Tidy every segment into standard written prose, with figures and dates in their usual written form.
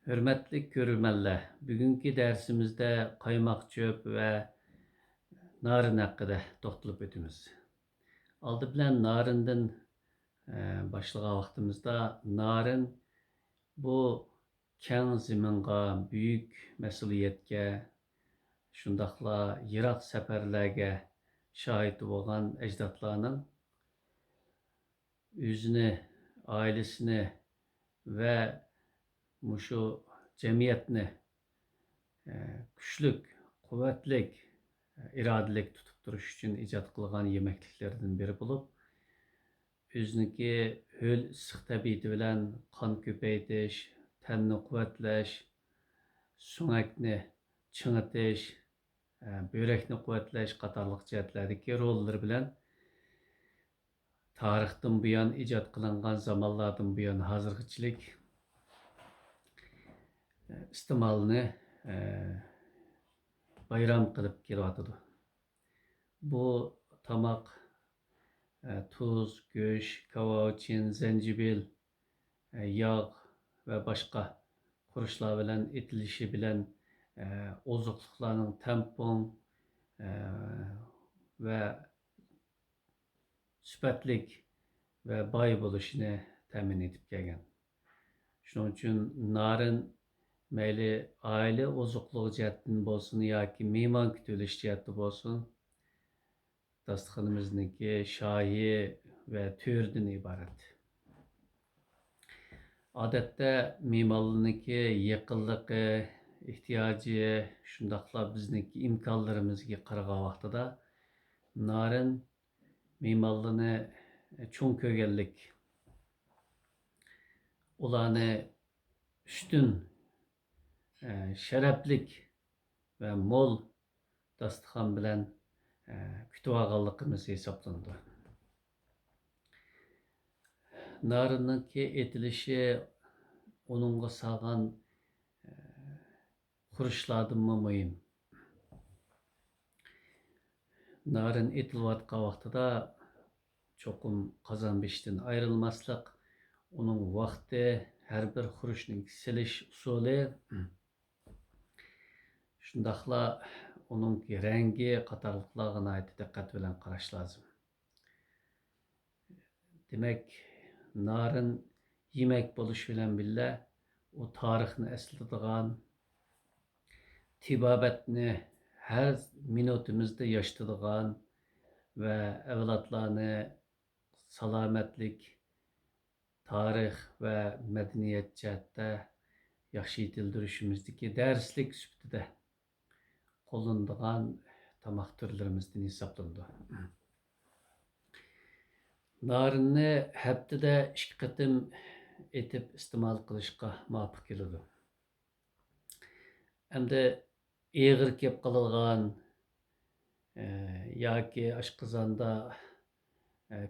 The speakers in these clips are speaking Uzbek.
Hürmetli görürmenler, bugünkü dersimizde kaymak çöp ve narin hakkında to'xtalib o'tamiz. Aldı bilen narindan başlagan vaqtimizda narin bu keng ziminga, büyük mas'uliyatga, shundaqla yiroq safarlarga shohid bo'lgan ajdodlarning o'zini, oilasini va mushu jamiyatni kuchlik, quvvatlik, irodalik tutib turish uchun ijod qilgan yemekliklardan biri bo'lib, o'ziniki ho'l issiq tabiati bilan qon ko'paytirish, tanni quvvatlash, so'ngakni chingitish, börekni quvvatlash qatorliq jihatlardagi rollari bilan tarixdan buyon ijod qilingan zamonlardan buyon hozirgachilik iste'molni bayram qilib kelyotidi. Bu tamoq tuz, go'sht, kavochin, zanjibil, yog' va boshqa xurishlar bilan etilishi bilan oziqliqlarning tampon va sifatlik va boy bo'lishini ta'min etib kelgan. Shuning uchun narin mayli oila oziqliq jihatdan bo'lsin yoki mehmon kutilish jihati bo'lsin, dasturxonimizniki shoyi va to'rdan iborat. Odatda mehmonlarniki yaqinligi, ehtiyoji, shundaqla bizniki imkonlarimizga qaragan vaqtida narin mehmonlarni cho'ng ko'rganlik, ularni ustun, sharaflik va mo'l dasturxon bilan kutib olganligimiz hisoblanadi. Narinninki etilishi onunga salgan xurishlardan muhim. Narin etilayotgan vaqtida cho'qim qozon beshikdan ayrılmaslik, onun vaqti, her bir xurishning silish usuli, shundaqla onun rengi qatorliqlarga nihoyat diqqat bilan qarash lozim. Demek narin yemek bo'lish bilan birga o tarixni eslatadigan, tibobatni her minutimizda yaşatadigan ve evlatlarni salomatlik, tarix ve medeniyet jihatda yaxshi yetildirishimizdagi darslik sifatida qo'llanadigan tamoq turlarimizdan hisoblanadi. Narinni haftada 2 qatim etib iste'mol qilishga muvofiq keladi. Endi eg'ir kelib qolgan yoki oshqozonda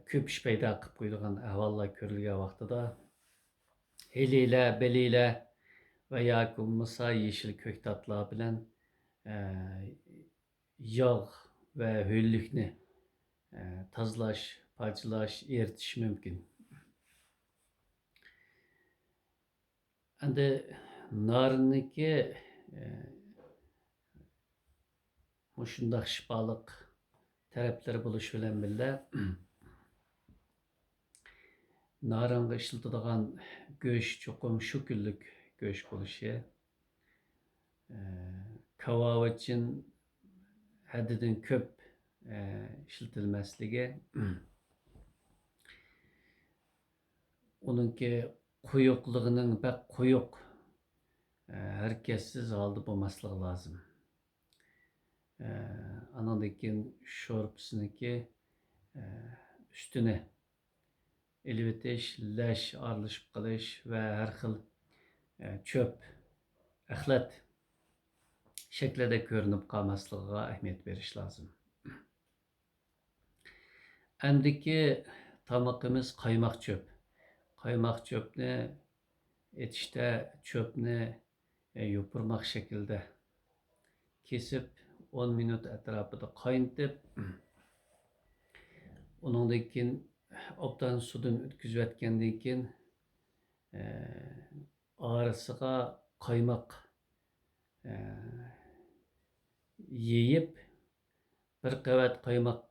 ko'pish paydo qilib qo'yadigan ahvollar ko'rilgan vaqtida heliyle, beliyle ve yoki bo'lmasa yeşil ko'ktatlar bilan yog' ve ho'llikni tozalash, parchalash, eritish mumkin. Endi narinniki shundoq shifoliq taraflari bo'lishi bilan birga naringa ishlatadigan go'sht cho'qim shu kunlik go'sht bo'lishi, kavovichin haddidan ko'p ishlatilmasligi, uningki quyuqligining bak quyuq, harakatsiz holda bo'lmasligi lozim. Anandan keyin sho'rpisiniki ustini elib o'tish, lash aralashib qolish va har xil cho'p, axlat shaklida ko'rinib qolmasligiga ahamiyat berish lozim. Andiki tamoqimiz qaymoq cho'p. Qaymoq cho'pni etishda cho'pni yopurmoq shaklda kesib 10 minut atrofida qaynatib, uningdan keyin obdan sudan o'tkazib o'tgandan keyin orasiga qaymoq yeyip bir qavat qaymoq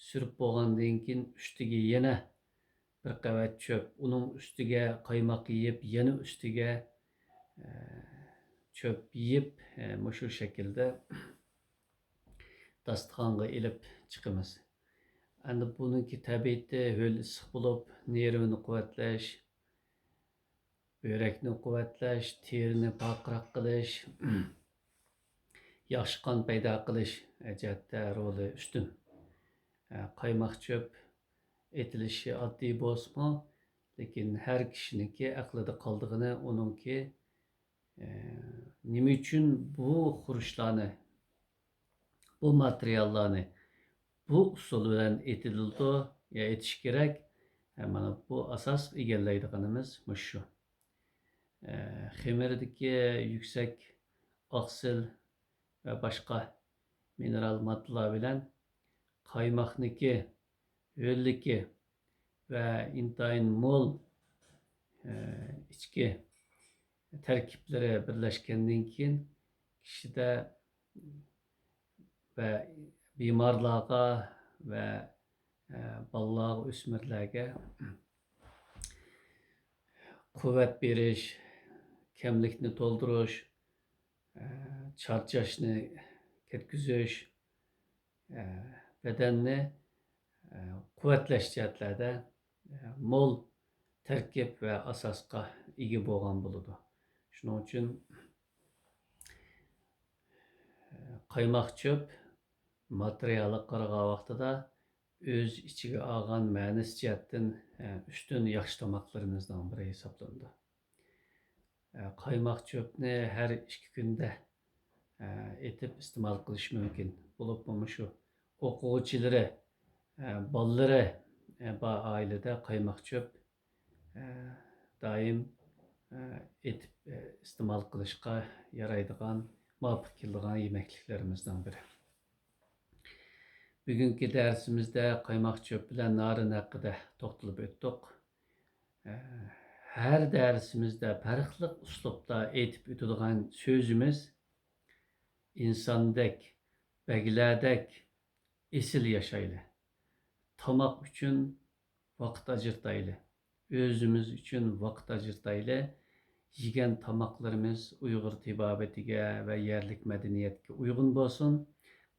sürüp bo'lgandan keyin üstüge yana bir qavat çöp, onun üstüge qaymoq yeyip yana üstüge çöp yeyip şu şekilde dasturxonga ilib chiqamiz. Endi buniki tabiatda ho'l issiq bo'lib, nervini quvvatlash, börekni quvvatlash, terini pokroq qilish, yaxshi qon paydo qilish jihatda roli ustun. Qaymoq cho'p etilishi oddiy bo'lsa, lekin har kishiniki aqlida qoldig'ini uningki nima uchun bu xurishlarni, bu materiallarni bu usul bilan etildi ya etish kerak. Mana bu asos egallaydiganimiz shu. Xemirdagi yuksak oqsil ve başka mineral maddeler bilen qaymoqniki, ho'lliki ve intayın mol içki terkipleri birleşkenden keyin kişide ve bimarlarga ve balalarga, o'smirlarga kuvvet beriş, kemlikni to'ldirish, charchashni ketkizish, bedenni quvvatlash jihatlarda mol tarkib ve asosga ega bo'lgan bo'ladi. Shuning uchun qaymoq cho'p materiali qaragan vaqtida o'z ichiga olgan ma'nisi jihatdan ustun yaxshi tomoqlarimizdan biri hisoblanadi. Qaymoq cho'pni har 2 kunda etib iste'mol qilish mumkin. Bo'lib shu o'quvchilari, bolalari bor oilada qaymoq cho'p doim etib iste'mol qilishga yaraydigan, muvofiq keladigan yemekliklarimizdan biri. Bugungi dersimizde qaymoq cho'p bilan narin haqida to'xtalib o'tdik. Her dersimizde farklı uslupda etip ötüdüğün sözümüz insandek, begiladek esil yaşaylı. Tamak üçün vaqt ajırtaylı. Özümüz üçün vaqt ajırtaylı. Yigen tamaklarımız Uyghur tibabetiga ve yerlik medeniyetke uygun bolsun.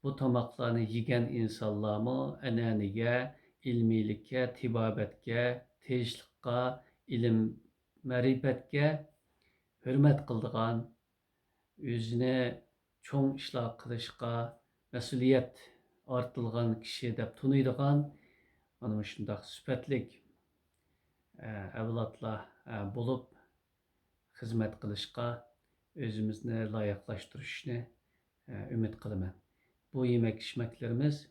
Bu tamaklarını yigen insanlarımı enaniga, ilmilikke, tibabetke, tejlikka, ilim, marifetke hürmet kıldıgan, özüne çoğun işler kılışqa, mesuliyet artılgan kişi dep tunuydigan, ana şundaq süpetlik evlatlar bulup hizmet kılışqa özümüzni layıqlaştırışını ümit kılıman. Bu yemek içmeklerimiz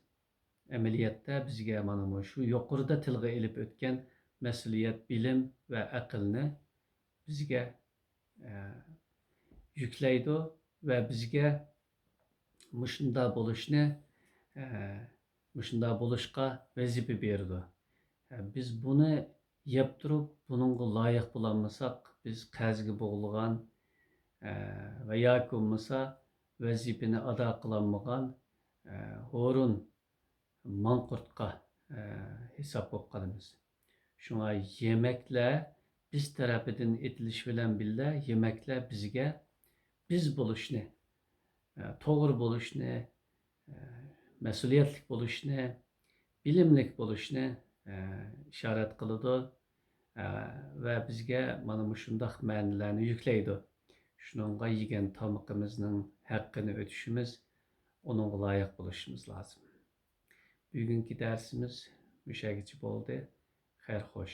ameliyatda bizga mana şu yuqorida tilga ilib o'tgan mesuliyet, bilim ve aqlni bizga yüklaydi ve bizga mushunda bo'lishni, mushunda bo'lishga vazifa berdi. Biz bunu yeb turib, bununla loyiq bo'lolmasak, biz qarzga bo'g'ilgan ve yoki bo'lmasa vazifani ado qilolmagan o'rin manqurtqa hesap bo'lib qolamiz. Şuna yemekler biz tarafından etiliş bilen billa yemekler bizge biz buluşunu, doğru buluşunu, mesuliyetlik buluşunu, bilimlik buluşunu işaret kılıdı ve bizge mana şundaq ma'nilarni yükleydi. Şununla yigen tamıqımızın hakkını ötüşümüz, onunla layık buluşumuz lazım. Bugünkü dersimiz müşagici oldu. Xeyr xoş.